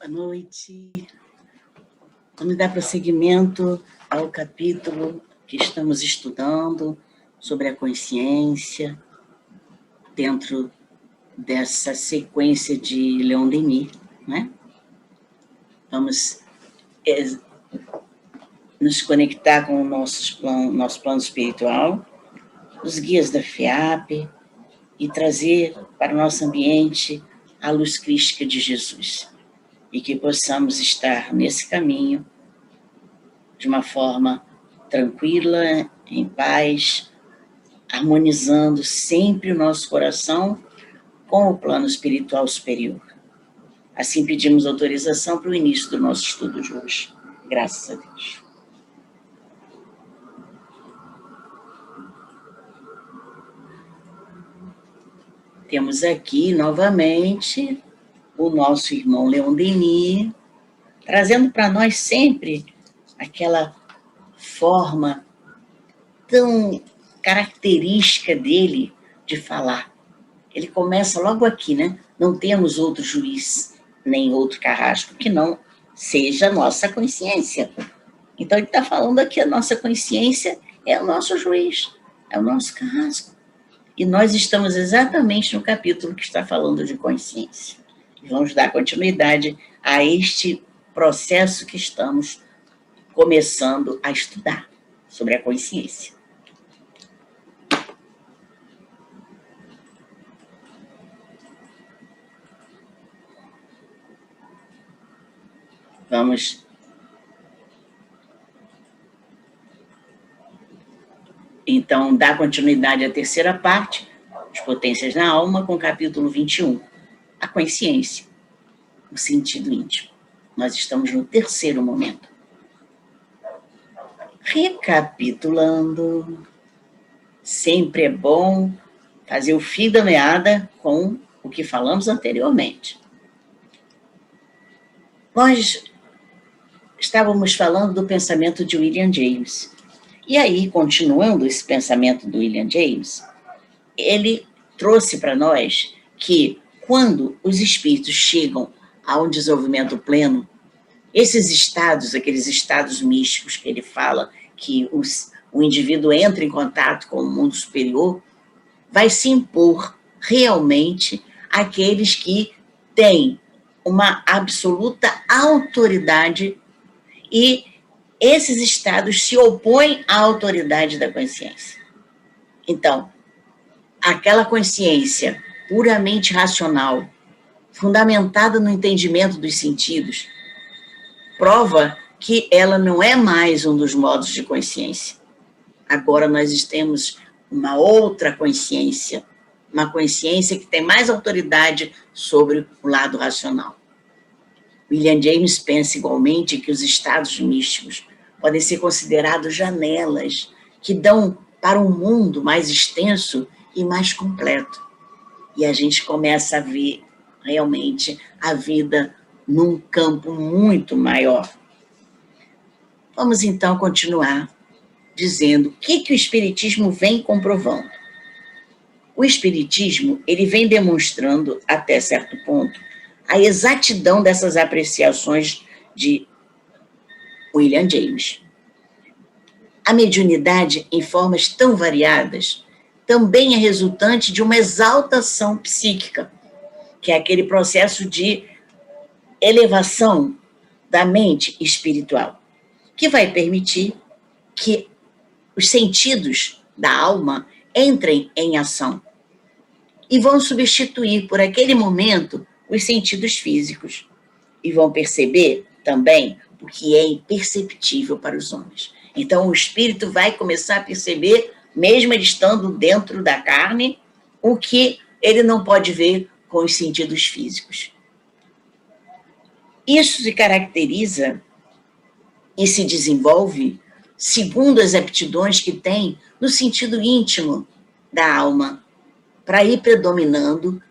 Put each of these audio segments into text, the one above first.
Boa noite. Vamos dar prosseguimento ao capítulo que estamos estudando sobre a consciência, dentro dessa sequência de Leon Denis, né? Vamos nos conectar com o nosso plano espiritual, os guias da FEAP, e trazer para o nosso ambiente a luz crística de Jesus. E que possamos estar nesse caminho de uma forma tranquila, em paz, harmonizando sempre o nosso coração com o plano espiritual superior. Assim pedimos autorização para o início do nosso estudo de hoje. Graças a Deus. Temos aqui novamente o nosso irmão Leon Denis, trazendo para nós sempre aquela forma tão característica dele de falar. Ele começa logo aqui, né? Não temos outro juiz, nem outro carrasco que não seja a nossa consciência. Então ele está falando aqui, a nossa consciência é o nosso juiz, é o nosso carrasco. E nós estamos exatamente no capítulo que está falando de consciência. E vamos dar continuidade a este processo que estamos começando a estudar sobre a consciência. Vamos então dar continuidade à terceira parte, as potências na alma, com o capítulo 21, a consciência, o sentido íntimo. Nós estamos no terceiro momento. Recapitulando, sempre é bom fazer o fio da meada com o que falamos anteriormente. Nós estávamos falando do pensamento de William James. E aí, continuando esse pensamento do William James, ele trouxe para nós que quando os espíritos chegam a um desenvolvimento pleno, esses estados, aqueles estados místicos que ele fala, que o indivíduo entra em contato com o mundo superior, vai se impor realmente àqueles que têm uma absoluta autoridade, e esses estados se opõem à autoridade da consciência. Então, aquela consciência puramente racional, fundamentada no entendimento dos sentidos, prova que ela não é mais um dos modos de consciência. Agora nós temos uma outra consciência, uma consciência que tem mais autoridade sobre o lado racional. William James pensa igualmente que os estados místicos podem ser considerados janelas que dão para um mundo mais extenso e mais completo. E a gente começa a ver realmente a vida num campo muito maior. Vamos então continuar dizendo o que o Espiritismo vem comprovando. O Espiritismo, ele vem demonstrando, até certo ponto, a exatidão dessas apreciações de William James. A mediunidade, em formas tão variadas, também é resultante de uma exaltação psíquica, que é aquele processo de elevação da mente espiritual, que vai permitir que os sentidos da alma entrem em ação e vão substituir por aquele momento os sentidos físicos, e vão perceber também o que é imperceptível para os homens. Então o espírito vai começar a perceber, mesmo ele estando dentro da carne, o que ele não pode ver com os sentidos físicos. Isso se caracteriza e se desenvolve segundo as aptidões que tem no sentido íntimo da alma, para ir predominando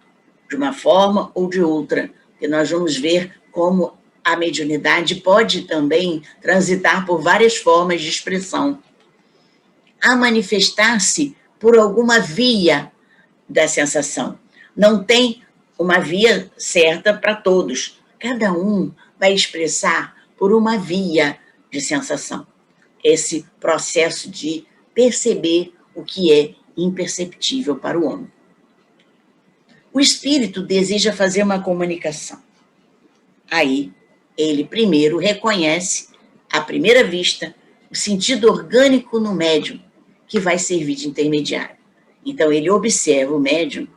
de uma forma ou de outra, que nós vamos ver como a mediunidade pode também transitar por várias formas de expressão, a manifestar-se por alguma via da sensação. Não tem uma via certa para todos. Cada um vai expressar por uma via de sensação. Esse processo de perceber o que é imperceptível para o homem. O espírito deseja fazer uma comunicação. Aí, ele primeiro reconhece, à primeira vista, o sentido orgânico no médium, que vai servir de intermediário. Então, ele observa o médium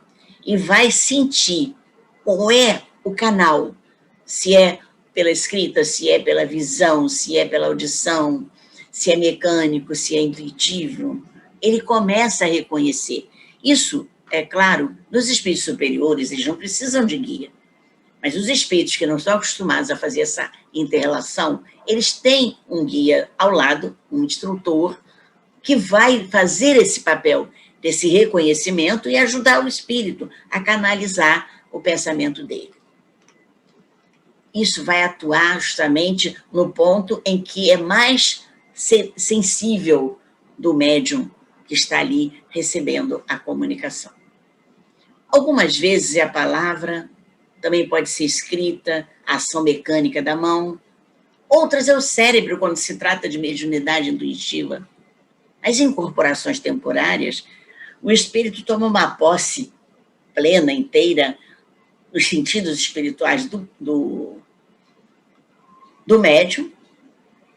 e vai sentir qual é o canal, se é pela escrita, se é pela visão, se é pela audição, se é mecânico, se é intuitivo. Ele começa a reconhecer. Isso, é claro, nos espíritos superiores, eles não precisam de guia. Mas os espíritos que não estão acostumados a fazer essa inter-relação, eles têm um guia ao lado, um instrutor, que vai fazer esse papel desse reconhecimento e ajudar o espírito a canalizar o pensamento dele. Isso vai atuar justamente no ponto em que é mais sensível do médium que está ali recebendo a comunicação. Algumas vezes é a palavra, também pode ser escrita, a ação mecânica da mão. Outras é o cérebro, quando se trata de mediunidade intuitiva. As incorporações temporárias, o espírito toma uma posse plena, inteira, dos sentidos espirituais do médium,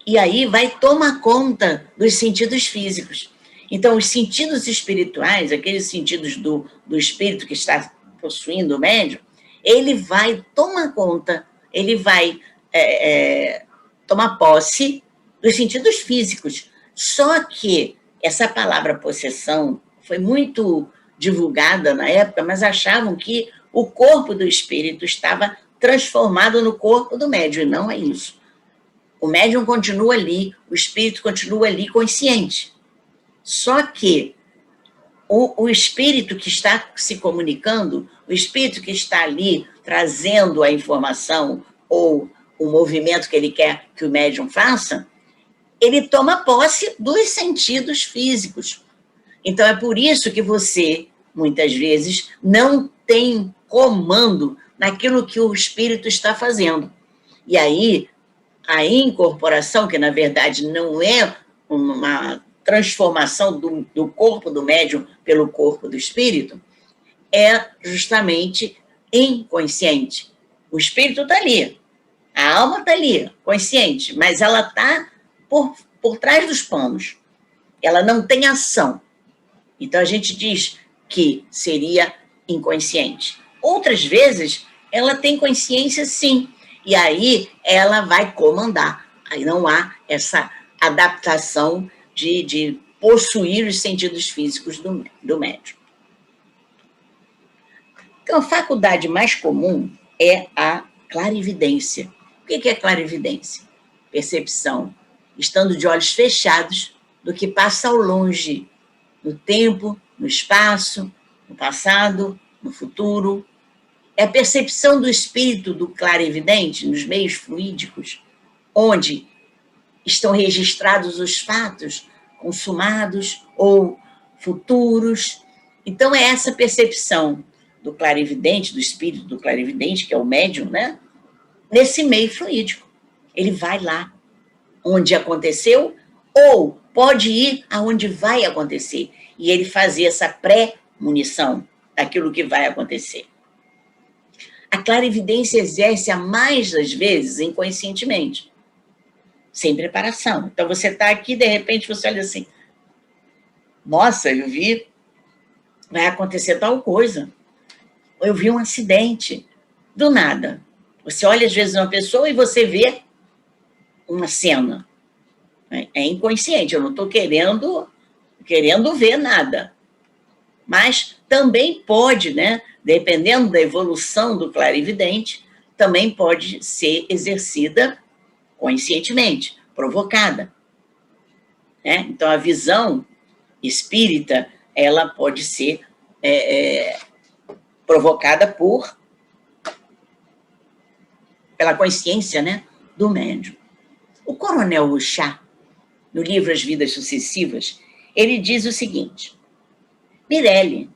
e aí vai tomar conta dos sentidos físicos. Então, os sentidos espirituais, aqueles sentidos do espírito que está possuindo o médium, ele vai tomar conta, ele vai tomar posse dos sentidos físicos. Só que essa palavra possessão foi muito divulgada na época, mas achavam que o corpo do espírito estava transformado no corpo do médium, e não é isso. O médium continua ali, o espírito continua ali consciente. Só que o espírito que está se comunicando, o espírito que está ali trazendo a informação ou o movimento que ele quer que o médium faça, ele toma posse dos sentidos físicos. Então, é por isso que você, muitas vezes, não tem comando naquilo que o espírito está fazendo. E aí, a incorporação, que na verdade não é uma transformação do corpo do médium pelo corpo do espírito, é justamente inconsciente. O espírito está ali, a alma está ali, consciente, mas ela está por trás dos panos. Ela não tem ação. Então, a gente diz que seria inconsciente. Outras vezes, ela tem consciência, sim, e aí ela vai comandar. Aí não há essa adaptação de possuir os sentidos físicos do médium. Então, a faculdade mais comum é a clarividência. O que é clarividência? Percepção, estando de olhos fechados, do que passa ao longe, no tempo, no espaço, no passado, no futuro. É a percepção do espírito do clarividente nos meios fluídicos, onde estão registrados os fatos consumados ou futuros. Então, é essa percepção do clarividente, do espírito do clarividente, que é o médium, né? Nesse meio fluídico. Ele vai lá onde aconteceu ou pode ir aonde vai acontecer. E ele fazer essa pré-munição daquilo que vai acontecer. A clarividência exerce a mais das vezes inconscientemente, sem preparação. Então, você está aqui, de repente, você olha assim, nossa, eu vi, vai acontecer tal coisa. Eu vi um acidente, do nada. Você olha, às vezes, uma pessoa e você vê uma cena. É inconsciente, eu não estou querendo ver nada. Mas também pode, né, dependendo da evolução do clarividente, também pode ser exercida conscientemente, provocada. Né? Então, a visão espírita, ela pode ser provocada pela consciência, né, do médium. O coronel Ruchat, no livro As Vidas Sucessivas, ele diz o seguinte: Mirelle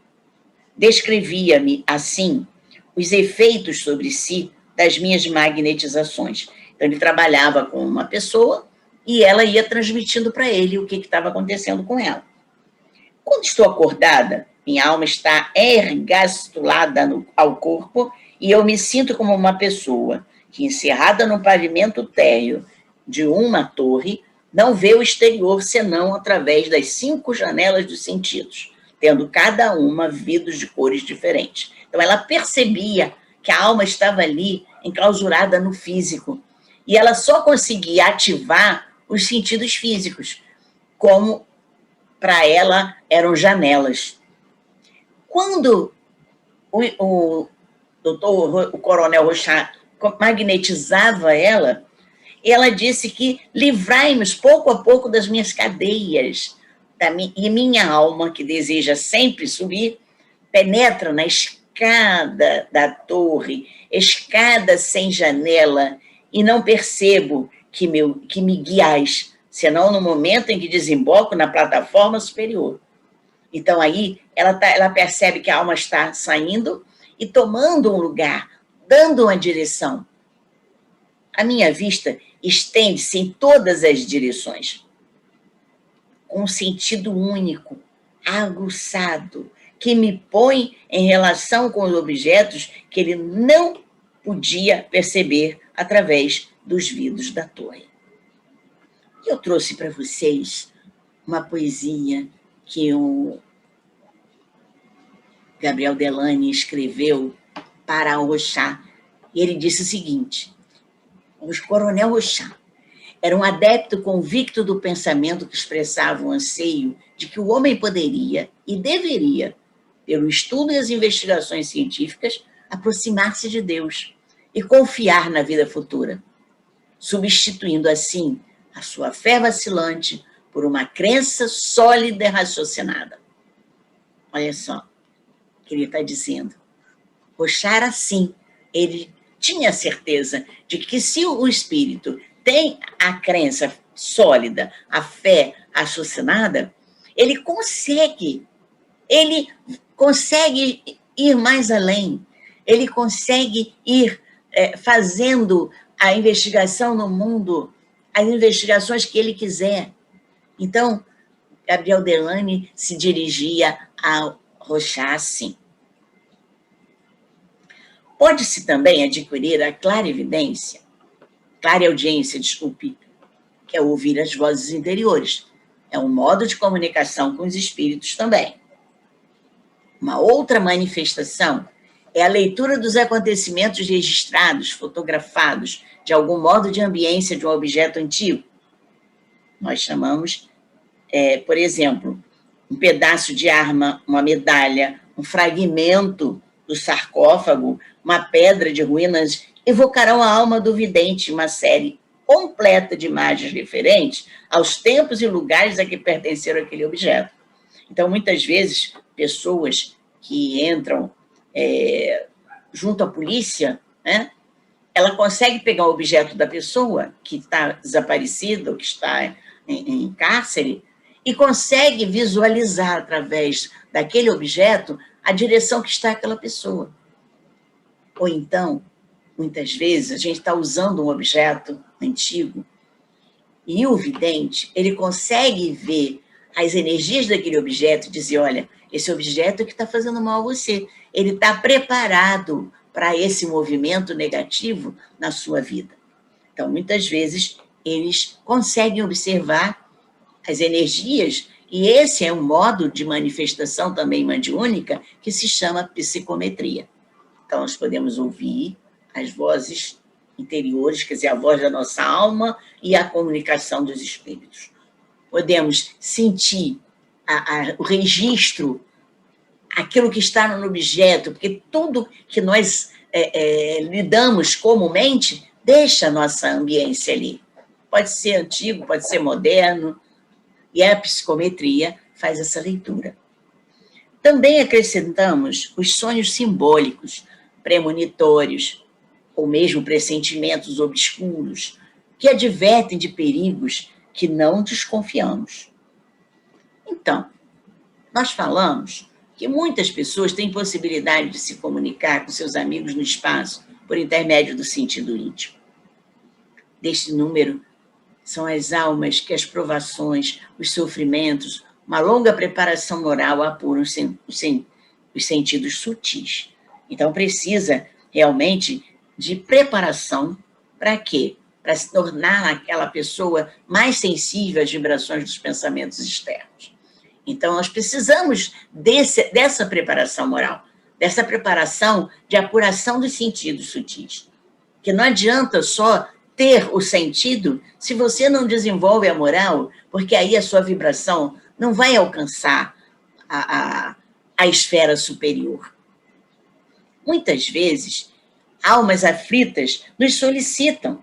descrevia-me assim os efeitos sobre si das minhas magnetizações. Então, ele trabalhava com uma pessoa e ela ia transmitindo para ele o que estava acontecendo com ela. Quando estou acordada, minha alma está ergastulada ao corpo e eu me sinto como uma pessoa que, encerrada no pavimento térreo de uma torre, não vê o exterior senão através das 5 janelas dos sentidos, tendo cada uma vidros de cores diferentes. Então, ela percebia que a alma estava ali, enclausurada no físico, e ela só conseguia ativar os sentidos físicos, como para ela eram janelas. Quando o coronel Rochat magnetizava ela, ela disse que livrai-nos pouco a pouco das minhas cadeias, e minha alma, que deseja sempre subir, penetra na escada da torre, escada sem janela, e não percebo que me guiais, senão no momento em que desemboco na plataforma superior. Então, aí, ela percebe que a alma está saindo e tomando um lugar, dando uma direção. A minha vista estende-se em todas as direções, com um sentido único, aguçado, que me põe em relação com os objetos que ele não podia perceber através dos vidros da torre. E eu trouxe para vocês uma poesia que o Gabriel Delany escreveu para o Rochat. E ele disse o seguinte: o coronel Rochat era um adepto convicto do pensamento que expressava o anseio de que o homem poderia e deveria, pelo estudo e as investigações científicas, aproximar-se de Deus e confiar na vida futura, substituindo assim a sua fé vacilante por uma crença sólida e raciocinada. Olha só o que ele está dizendo. Rochat era assim, ele tinha certeza de que se o espírito tem a crença sólida, a fé raciocinada, ele consegue ir mais além, ele consegue ir fazendo a investigação no mundo, as investigações que ele quiser. Então, Gabriel Delany se dirigia a Rochat assim. Pode-se também adquirir a clariaudiência, que é ouvir as vozes interiores. É um modo de comunicação com os espíritos também. Uma outra manifestação é a leitura dos acontecimentos registrados, fotografados, de algum modo de ambiência de um objeto antigo. Nós chamamos, por exemplo, um pedaço de arma, uma medalha, um fragmento do sarcófago, uma pedra de ruínas, evocarão a alma do vidente, uma série completa de imagens referentes aos tempos e lugares a que pertenceram aquele objeto. Então, muitas vezes, pessoas que entram junto à polícia, né, ela consegue pegar o objeto da pessoa que está desaparecida ou que está em cárcere e consegue visualizar através daquele objeto a direção que está aquela pessoa. Ou então, muitas vezes, a gente está usando um objeto antigo e o vidente, ele consegue ver as energias daquele objeto e dizer, olha, esse objeto que está fazendo mal a você, ele está preparado para esse movimento negativo na sua vida. Então, muitas vezes, eles conseguem observar as energias e esse é um modo de manifestação também mediúnica que se chama psicometria. Então, nós podemos ouvir as vozes interiores, quer dizer, a voz da nossa alma e a comunicação dos espíritos. Podemos sentir o registro, aquilo que está no objeto, porque tudo que nós lidamos comumente deixa a nossa ambiência ali. Pode ser antigo, pode ser moderno, e a psicometria faz essa leitura. Também acrescentamos os sonhos simbólicos, premonitórios, ou mesmo pressentimentos obscuros, que advertem de perigos que não desconfiamos. Então, nós falamos que muitas pessoas têm possibilidade de se comunicar com seus amigos no espaço, por intermédio do sentido íntimo. Deste número são as almas que as provações, os sofrimentos, uma longa preparação moral apuram os sentidos sutis. Então, precisa realmente de preparação para quê? Para se tornar aquela pessoa mais sensível às vibrações dos pensamentos externos. Então, nós precisamos dessa preparação moral, dessa preparação de apuração dos sentidos sutis. Que não adianta só ter o sentido se você não desenvolve a moral, porque aí a sua vibração não vai alcançar a esfera superior. Muitas vezes, almas aflitas nos solicitam,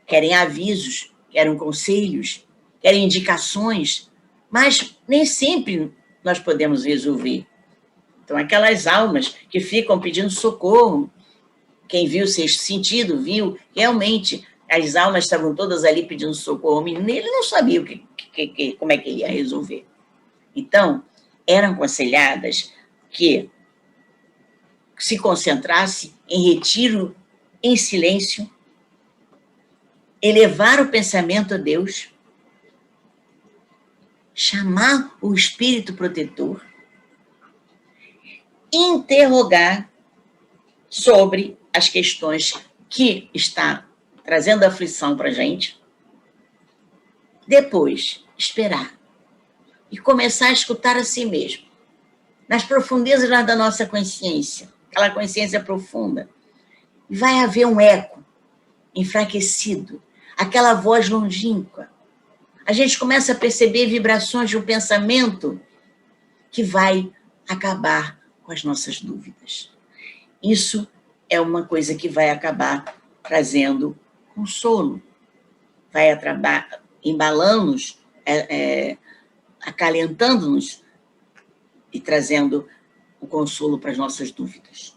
querem avisos, querem conselhos, querem indicações, mas nem sempre nós podemos resolver. Então, aquelas almas que ficam pedindo socorro, quem viu o sexto sentido, viu, realmente, as almas estavam todas ali pedindo socorro ao menino, e ele não sabia como é que ele ia resolver. Então, eram aconselhadas que se concentrasse em retiro, em silêncio, elevar o pensamento a Deus, chamar o espírito protetor, interrogar sobre as questões que está trazendo aflição para a gente, depois esperar e começar a escutar a si mesmo, nas profundezas da nossa consciência, aquela consciência profunda. Vai haver um eco enfraquecido, aquela voz longínqua. A gente começa a perceber vibrações de um pensamento que vai acabar com as nossas dúvidas. Isso é uma coisa que vai acabar trazendo consolo, vai acabar embalando-nos, acalentando-nos e trazendo o consolo para as nossas dúvidas.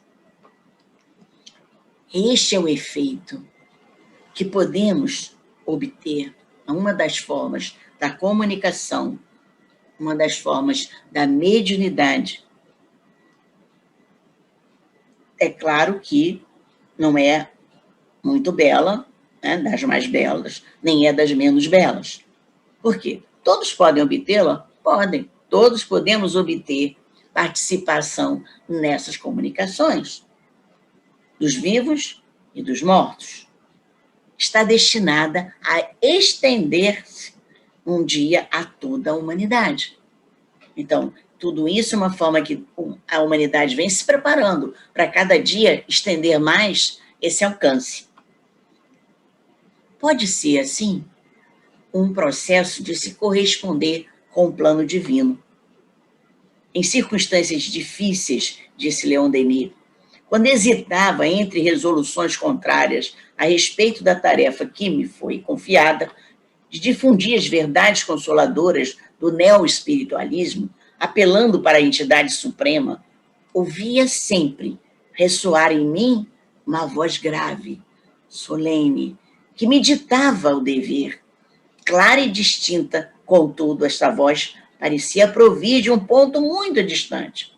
Este é o efeito que podemos obter, uma das formas da comunicação, uma das formas da mediunidade. É claro que não é muito bela, né, das mais belas, nem é das menos belas. Por quê? Todos podem obtê-la? Podem. Todos podemos obter participação nessas comunicações, dos vivos e dos mortos. Está destinada a estender-se um dia a toda a humanidade. Então, tudo isso é uma forma que a humanidade vem se preparando para cada dia estender mais esse alcance. Pode ser, assim, um processo de se corresponder com o plano divino. Em circunstâncias difíceis, disse Leon Denis, quando hesitava entre resoluções contrárias a respeito da tarefa que me foi confiada, de difundir as verdades consoladoras do neo-espiritualismo, apelando para a entidade suprema, ouvia sempre ressoar em mim uma voz grave, solene, que me ditava o dever. Clara e distinta, contudo, esta voz parecia provir de um ponto muito distante.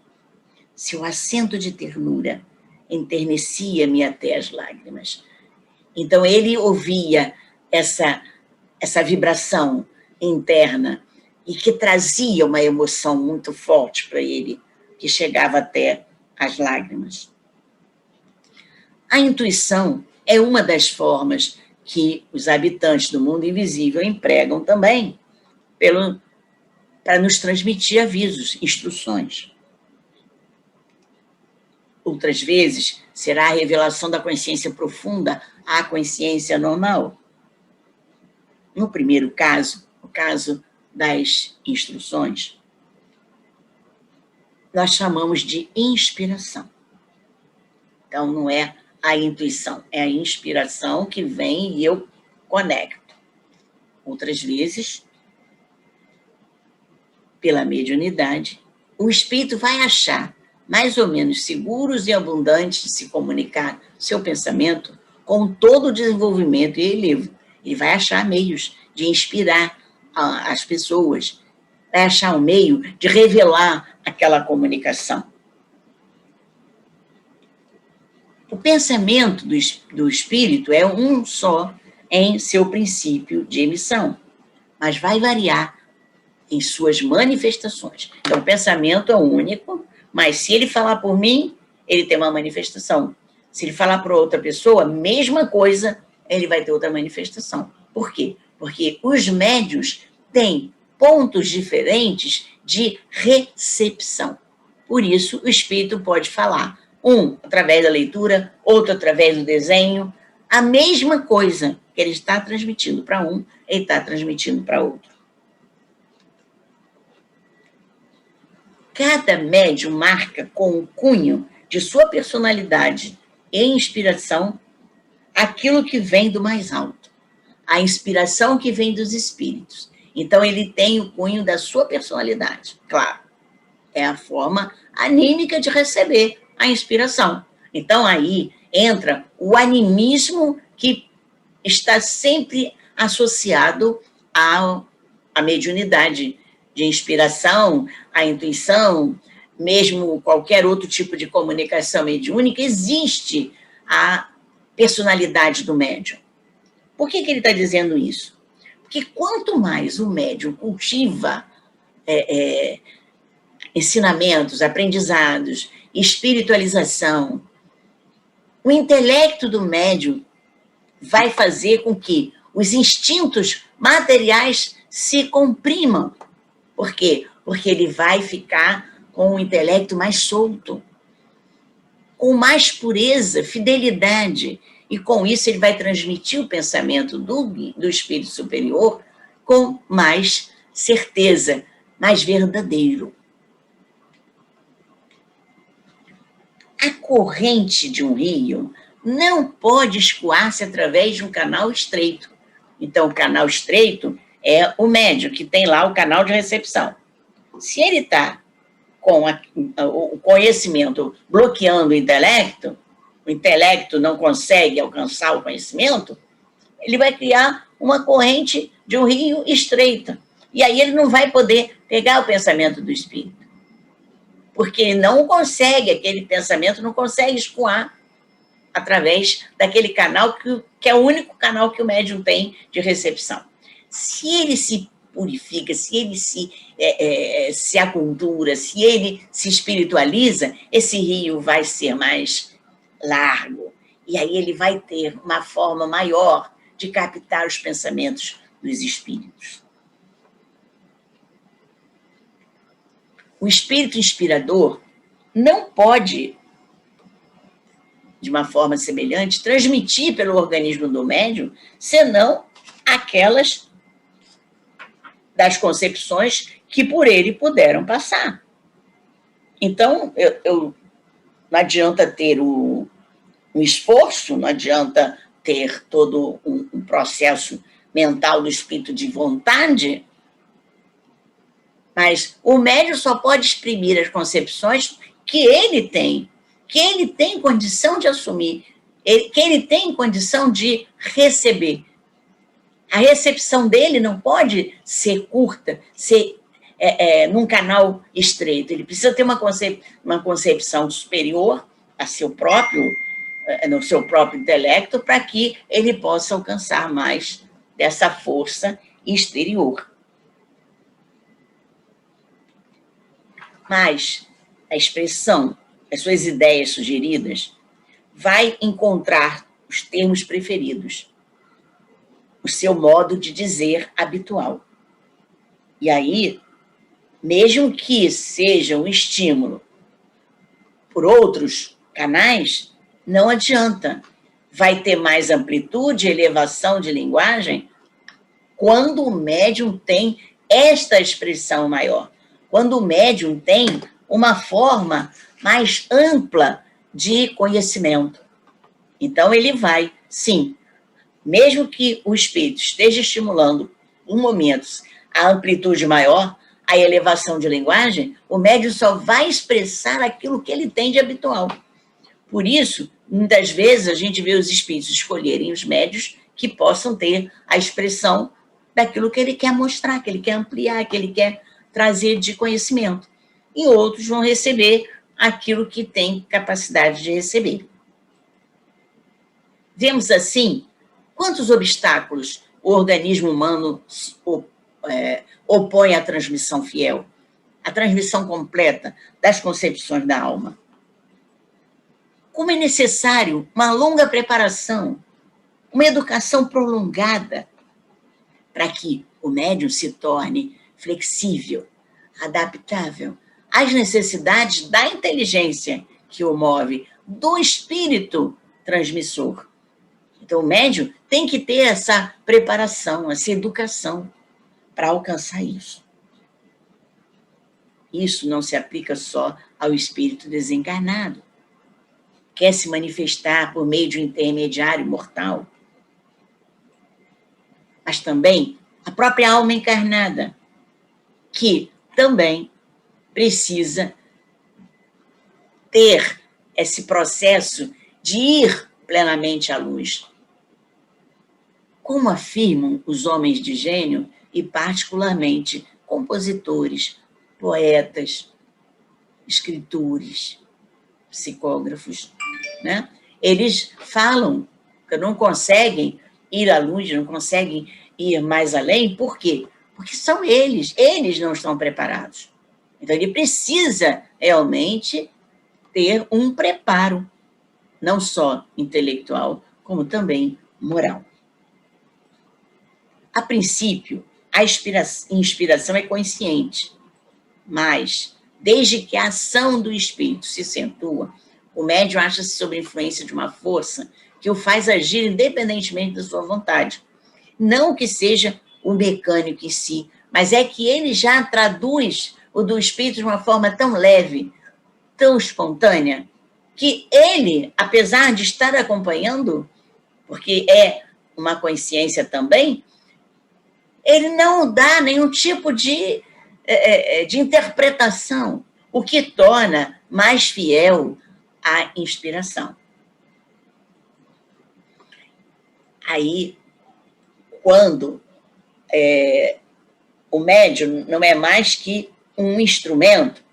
Seu acento de ternura enternecia-me até as lágrimas. Então, ele ouvia essa vibração interna e que trazia uma emoção muito forte para ele, que chegava até as lágrimas. A intuição é uma das formas que os habitantes do mundo invisível empregam também para nos transmitir avisos, instruções. Outras vezes, será a revelação da consciência profunda à consciência normal. No primeiro caso, o caso das instruções, nós chamamos de inspiração. Então, não é a intuição, é a inspiração que vem e eu conecto. Outras vezes, pela mediunidade, o espírito vai achar mais ou menos seguros e abundantes de se comunicar seu pensamento com todo o desenvolvimento e relevo. Ele vai achar meios de inspirar as pessoas, vai achar um meio de revelar aquela comunicação. O pensamento do espírito é um só em seu princípio de emissão, mas vai variar em suas manifestações. Então, o pensamento é único, mas se ele falar por mim, ele tem uma manifestação. Se ele falar para outra pessoa, mesma coisa, ele vai ter outra manifestação. Por quê? Porque os médiuns têm pontos diferentes de recepção. Por isso, o espírito pode falar, um através da leitura, outro através do desenho, a mesma coisa que ele está transmitindo para um, ele está transmitindo para outro. Cada médium marca com o cunho de sua personalidade e inspiração aquilo que vem do mais alto, a inspiração que vem dos espíritos. Então, ele tem o cunho da sua personalidade, claro. É a forma anímica de receber a inspiração. Então, aí entra o animismo que está sempre associado à mediunidade de inspiração, à intuição, mesmo qualquer outro tipo de comunicação mediúnica, existe a personalidade do médium. Por que ele está dizendo isso? Porque quanto mais o médium cultiva ensinamentos, aprendizados, espiritualização, o intelecto do médium vai fazer com que os instintos materiais se comprimam. Por quê? Porque ele vai ficar com o intelecto mais solto, com mais pureza, fidelidade, e com isso ele vai transmitir o pensamento do espírito superior com mais certeza, mais verdadeiro. A corrente de um rio não pode escoar-se através de um canal estreito. Então, o canal estreito é o médium, que tem lá o canal de recepção. Se ele está com o conhecimento bloqueando o intelecto não consegue alcançar o conhecimento, ele vai criar uma corrente de um rio estreita. E aí ele não vai poder pegar o pensamento do espírito. Porque não consegue, aquele pensamento não consegue escoar através daquele canal que é o único canal que o médium tem de recepção. Se ele se purifica, se ele se acultura, se ele se espiritualiza, esse rio vai ser mais largo. E aí ele vai ter uma forma maior de captar os pensamentos dos espíritos. O espírito inspirador não pode, de uma forma semelhante, transmitir pelo organismo do médium, senão aquelas das concepções que por ele puderam passar. Então, não adianta ter um esforço, não adianta ter todo um processo mental do espírito de vontade, mas o médium só pode exprimir as concepções que ele tem condição de assumir, que ele tem condição de receber. A recepção dele não pode ser curta, ser num canal estreito. Ele precisa ter uma concepção superior a seu próprio, no seu próprio intelecto, para que ele possa alcançar mais dessa força exterior. Mas a expressão, as suas ideias sugeridas, vai encontrar os termos preferidos, o seu modo de dizer habitual. E aí, mesmo que seja um estímulo por outros canais, não adianta. Vai ter mais amplitude, elevação de linguagem, quando o médium tem esta expressão maior. Quando o médium tem uma forma mais ampla de conhecimento. Então, ele vai, sim, mesmo que o espírito esteja estimulando, em momentos, a amplitude maior, a elevação de linguagem, o médium só vai expressar aquilo que ele tem de habitual. Por isso, muitas vezes, a gente vê os espíritos escolherem os médios que possam ter a expressão daquilo que ele quer mostrar, que ele quer ampliar, que ele quer trazer de conhecimento. E outros vão receber aquilo que tem capacidade de receber. Vemos assim quantos obstáculos o organismo humano opõe à transmissão fiel, à transmissão completa das concepções da alma. Como é necessário uma longa preparação, uma educação prolongada, para que o médium se torne flexível, adaptável às necessidades da inteligência que o move, do espírito transmissor. Então, o médium tem que ter essa preparação, essa educação para alcançar isso. Isso não se aplica só ao espírito desencarnado. Quer se manifestar por meio de um intermediário mortal, mas também a própria alma encarnada, que também precisa ter esse processo de ir plenamente à luz. Como afirmam os homens de gênio, e particularmente compositores, poetas, escritores, psicógrafos, né? Eles falam que não conseguem ir à luz, não conseguem ir mais além. Por quê? Porque são eles não estão preparados. Então, ele precisa realmente ter um preparo, não só intelectual, como também moral. A princípio, a inspiração é consciente, mas, desde que a ação do espírito se acentua, o médium acha-se sob influência de uma força que o faz agir independentemente da sua vontade. Não que seja o mecânico em si, mas é que ele já traduz o do espírito de uma forma tão leve, tão espontânea, que ele, apesar de estar acompanhando, porque é uma consciência também, ele não dá nenhum tipo de interpretação, o que torna mais fiel a inspiração. Aí, quando o médium não é mais que um instrumento,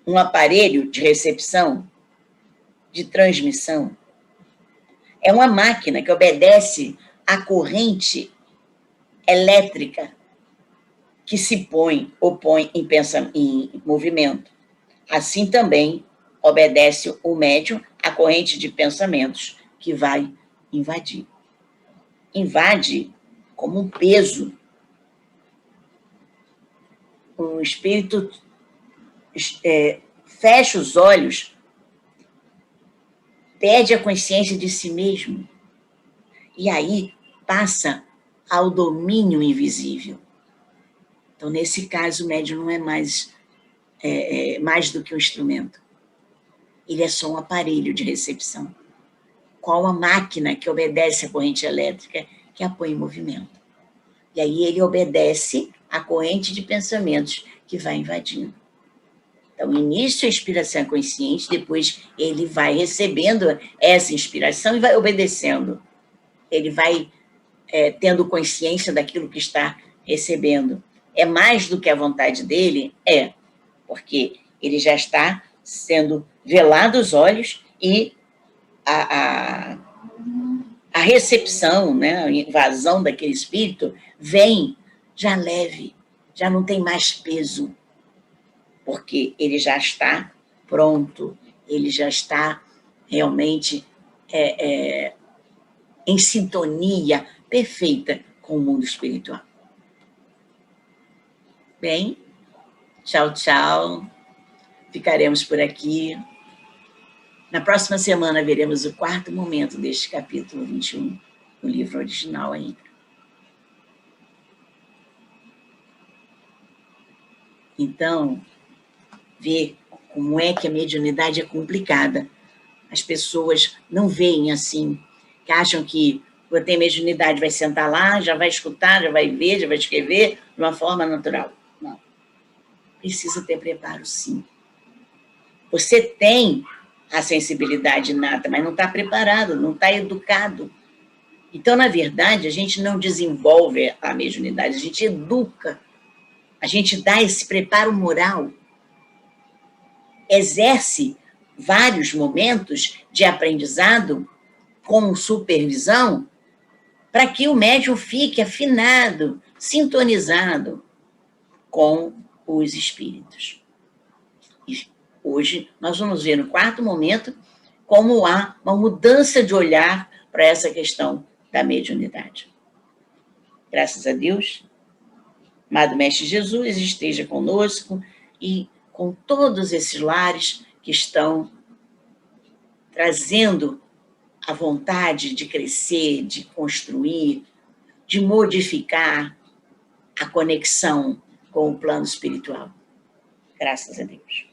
um aparelho de recepção, de transmissão, é uma máquina que obedece à corrente elétrica que se opõe em movimento. Assim também obedece o médium à corrente de pensamentos que vai invadir. Invade como um peso. Um espírito fecha os olhos, perde a consciência de si mesmo, e aí passa ao domínio invisível. Então, nesse caso, o médium não é mais do que um instrumento. Ele é só um aparelho de recepção, qual a máquina que obedece à corrente elétrica que a põe em movimento. E aí ele obedece à corrente de pensamentos que vai invadindo. Então, início a inspiração é consciente, depois ele vai recebendo essa inspiração e vai obedecendo. Ele vai tendo consciência daquilo que está recebendo. É mais do que a vontade dele? É, porque ele já está sendo velado os olhos e a recepção, né, a invasão daquele espírito vem já leve, já não tem mais peso, porque ele já está pronto, ele já está realmente em sintonia perfeita com o mundo espiritual. Bem, tchau, tchau. Ficaremos por aqui. Na próxima semana veremos o quarto momento deste capítulo 21, no livro original ainda. Então, ver como é que a mediunidade é complicada. As pessoas não veem assim, que acham que quando tem mediunidade vai sentar lá, já vai escutar, já vai ver, já vai escrever de uma forma natural. Não. Precisa ter preparo, sim. Você tem a sensibilidade inata, mas não está preparado, não está educado. Então, na verdade, a gente não desenvolve a mediunidade, a gente educa, a gente dá esse preparo moral, exerce vários momentos de aprendizado com supervisão, para que o médium fique afinado, sintonizado com os espíritos. E hoje nós vamos ver no quarto momento como há uma mudança de olhar para essa questão da mediunidade. Graças a Deus, amado Mestre Jesus, esteja conosco e com todos esses lares que estão trazendo a vontade de crescer, de construir, de modificar a conexão com o plano espiritual. Graças a Deus.